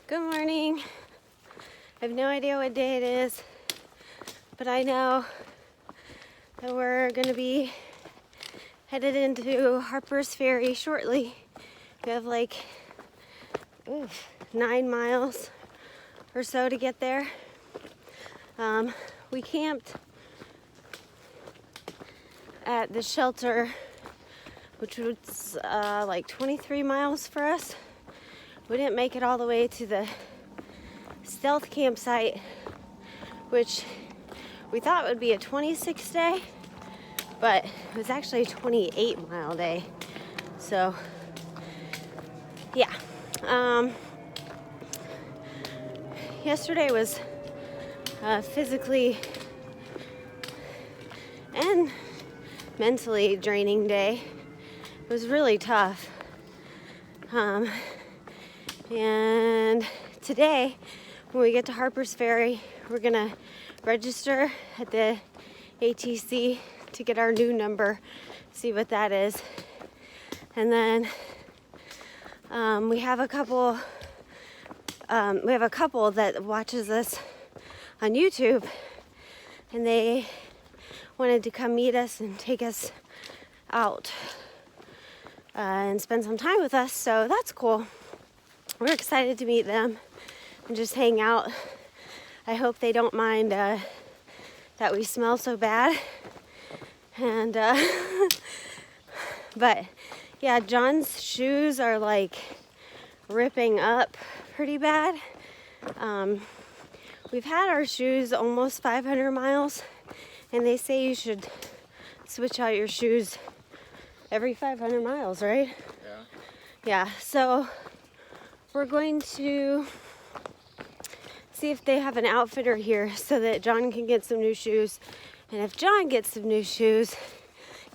Good morning. I have no idea what day it is, but I know that we're going to be headed into Harper's Ferry shortly. We have like 9 miles or so to get there. We camped at the shelter, which was like 23 miles for us. We didn't make it all the way to the stealth campsite, which we thought would be a 26 day, but it was actually a 28-mile day. So yeah, yesterday was a physically and mentally draining day. It was really tough. And today, when we get to Harper's Ferry, we're gonna register at the ATC to get our new number, see what that is. And then we have a couple that watches us on YouTube, and they wanted to come meet us and take us out and spend some time with us, so that's cool. We're excited to meet them and just hang out. I hope they don't mind that we smell so bad. And but yeah, John's shoes are like ripping up pretty bad. We've had our shoes almost 500 miles, and they say you should switch out your shoes every 500 miles, right? Yeah, so we're going to see if they have an outfitter here so that John can get some new shoes. And if John gets some new shoes,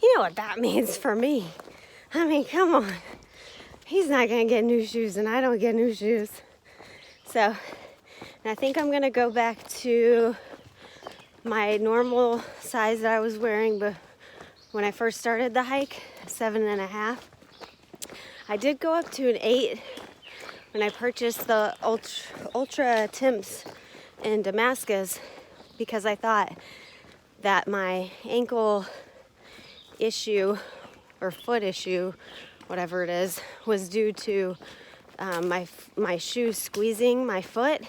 you know what that means for me. I mean, come on. He's not going to get new shoes and I don't get new shoes. So, and I think I'm going to go back to my normal size that I was wearing when I first started the hike, 7.5. I did go up to an 8 when I purchased the Ultra Temps in Damascus, because I thought that my ankle issue or foot issue, whatever it is, was due to my shoes squeezing my foot,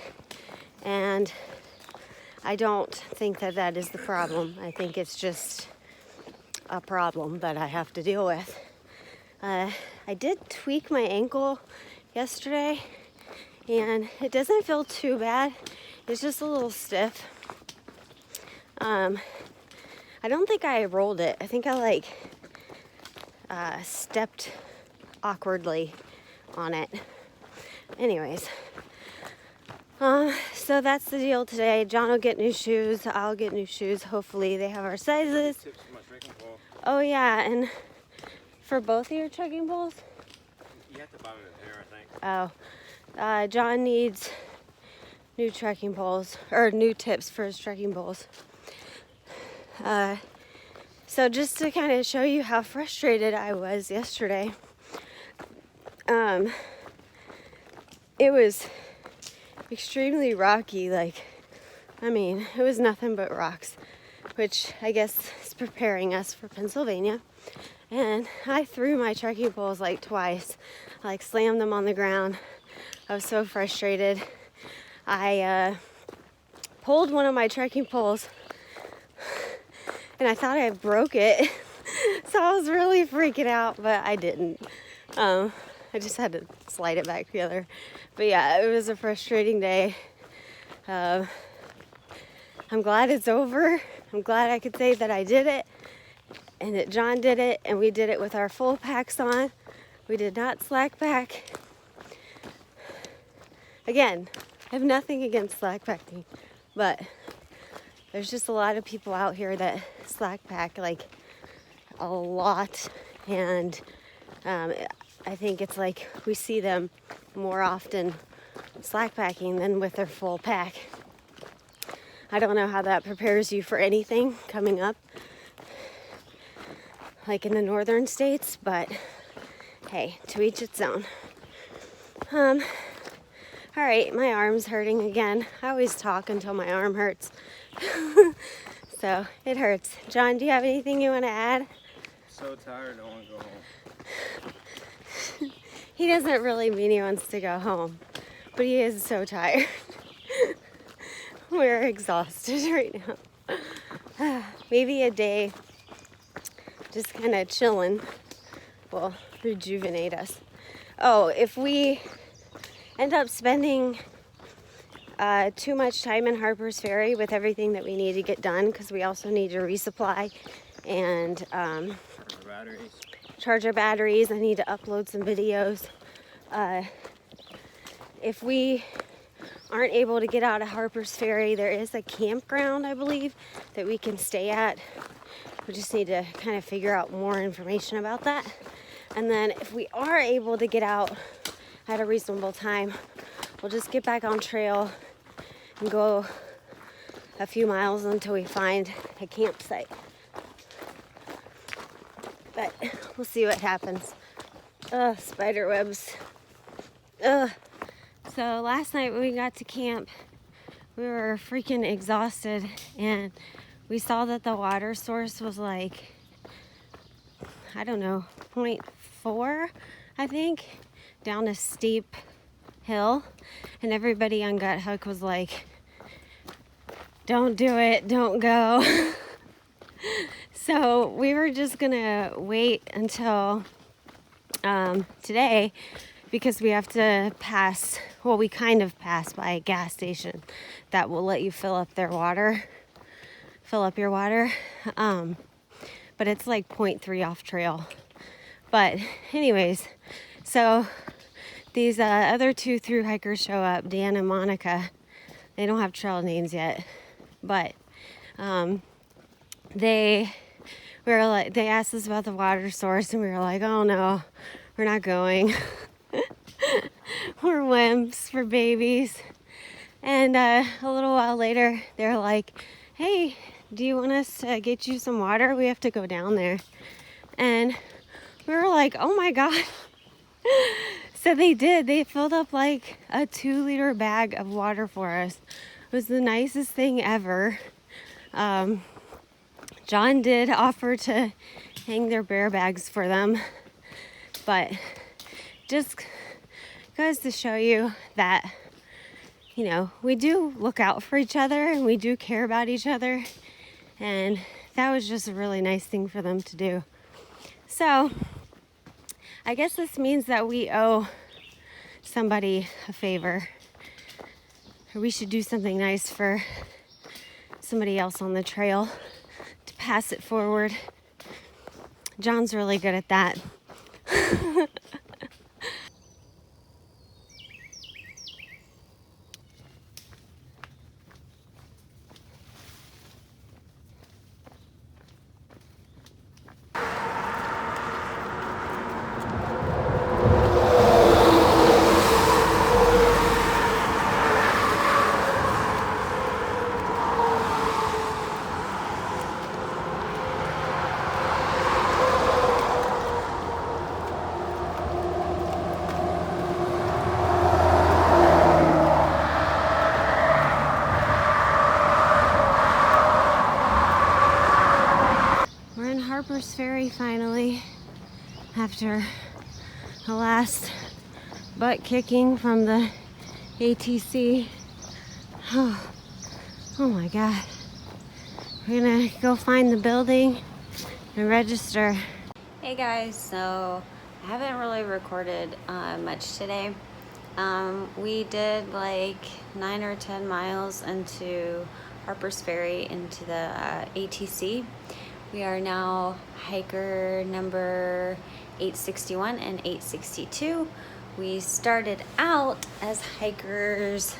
and I don't think that is the problem. I think it's just a problem that I have to deal with. I did tweak my ankle yesterday, and it doesn't feel too bad. It's just a little stiff. I don't think I rolled it. I think I stepped awkwardly on it. Anyways, so that's the deal today. John will get new shoes. I'll get new shoes. Hopefully they have our sizes. Oh yeah, and for both of your trekking poles? You have to buy it there, I think. Oh, John needs new trekking poles, or new tips for his trekking poles. So just to kind of show you how frustrated I was yesterday, it was extremely rocky. It was nothing but rocks, which I guess is preparing us for Pennsylvania. And I threw my trekking poles twice. I slammed them on the ground. I was so frustrated. I pulled one of my trekking poles and I thought I broke it. So I was really freaking out, but I didn't. I just had to slide it back together. But yeah, it was a frustrating day. I'm glad it's over. I'm glad I could say that I did it, and that John did it, and we did it with our full packs on. We did not slack pack. Again, I have nothing against slack packing, but there's just a lot of people out here that slack pack a lot, and I think it's we see them more often slack packing than with their full pack. I don't know how that prepares you for anything coming up, in the northern states, but hey, to each its own. All right, my arm's hurting again. I always talk until my arm hurts. So it hurts. John, do you have anything you want to add? So tired, I want to go home. He doesn't really mean he wants to go home, but he is so tired. We're exhausted right now. Maybe a day just kind of chilling will rejuvenate us. Oh, if we end up spending too much time in Harper's Ferry with everything that we need to get done, because we also need to resupply and charge our batteries. I need to upload some videos. If we aren't able to get out of Harper's Ferry, there is a campground, I believe, that we can stay at. We just need to kind of figure out more information about that. And then if we are able to get out at a reasonable time, we'll just get back on trail and go a few miles until we find a campsite. But we'll see what happens. Spider webs. So last night when we got to camp, we were freaking exhausted, and we saw that the water source was like, I don't know, 0.4, I think, down a steep hill. And everybody on Gut Hook was like, don't do it, don't go. So we were just gonna wait until today, because we have to pass, well, we kind of pass by a gas station that will let you fill up your water. But it's like 0.3 off trail. But anyways, so these other two through hikers show up, Dan and Monica. They don't have trail names yet, but they asked us about the water source, and we were like, oh no, we're not going. We're wimps for babies. And a little while later, they're like, hey, do you want us to get you some water? We have to go down there. And we were like, oh my God. So they did. They filled up like a 2-liter bag of water for us. It was the nicest thing ever. John did offer to hang their bear bags for them. But just goes to show you that, you know, we do look out for each other and we do care about each other. And that was just a really nice thing for them to do. So I guess this means that we owe somebody a favor, or we should do something nice for somebody else on the trail to pass it forward. John's really good at that. Harper's Ferry finally, after the last butt kicking from the ATC. Oh my God. We're gonna go find the building and register. Hey guys, so I haven't really recorded much today. We did like 9 or 10 miles into Harper's Ferry into the ATC. We are now hiker number 861 and 862. We started out as hikers,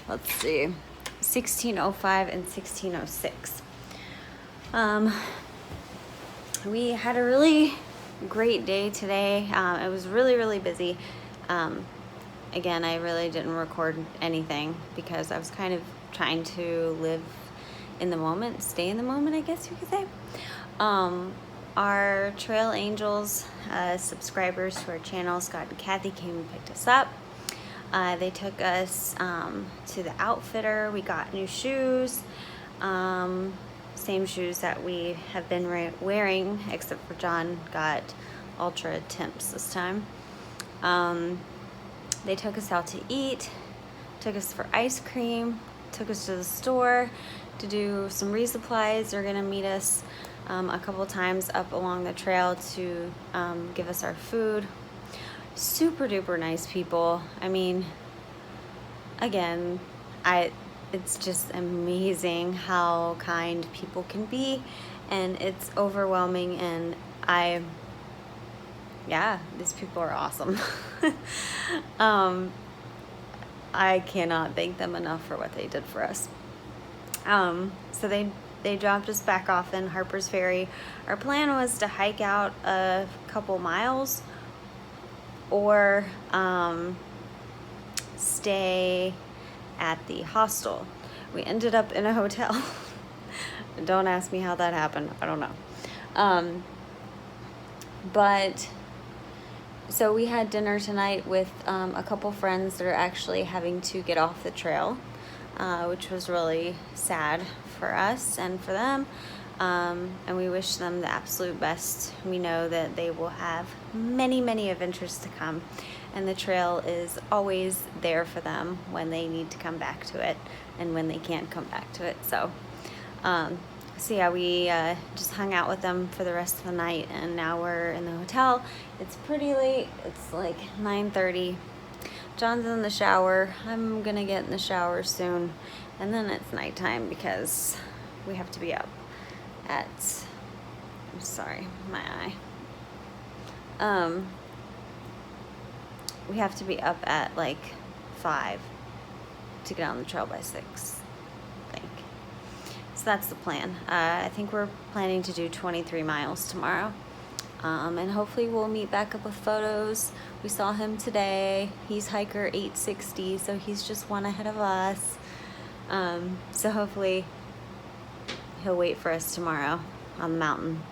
let's see, 1605 and 1606. We had a really great day today. It was really busy. Again, I really didn't record anything because I was kind of trying to live in the moment, stay in the moment, I guess you could say. Our Trail Angels subscribers to our channel, Scott and Kathy, came and picked us up. They took us to the outfitter. We got new shoes, same shoes that we have been wearing, except for John got Ultra Temps this time. They took us out to eat, took us for ice cream, took us to the store to do some resupplies. They're gonna meet us a couple times up along the trail to give us our food. Super duper nice people. I mean, again, it's just amazing how kind people can be, and it's overwhelming, and yeah, these people are awesome. I cannot thank them enough for what they did for us. So they dropped us back off in Harper's Ferry. Our plan was to hike out a couple miles or stay at the hostel. We ended up in a hotel. Don't ask me how that happened. I don't know. But so we had dinner tonight with a couple friends that are actually having to get off the trail, which was really sad for us and for them. And we wish them the absolute best. We know that they will have many, many adventures to come, and the trail is always there for them when they need to come back to it and when they can't come back to it. So yeah, we just hung out with them for the rest of the night, and now we're in the hotel. It's pretty late. It's like 9:30. John's in the shower. I'm gonna get in the shower soon, and then it's nighttime because we have to be up at, I'm sorry, my eye. We have to be up at like 5 to get on the trail by 6, I think. So that's the plan. I think we're planning to do 23 miles tomorrow. And hopefully we'll meet back up with photos. We saw him today. He's hiker 860, so he's just one ahead of us. So hopefully he'll wait for us tomorrow on the mountain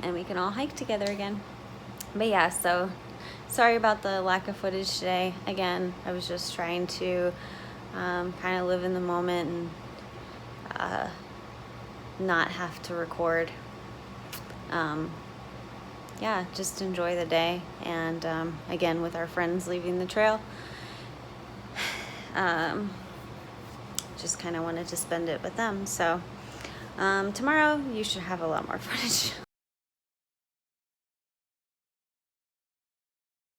and we can all hike together again. But yeah, so sorry about the lack of footage today. Again, I was just trying to kind of live in the moment and not have to record. Yeah, just enjoy the day, and again, with our friends leaving the trail, just kind of wanted to spend it with them. So tomorrow you should have a lot more footage.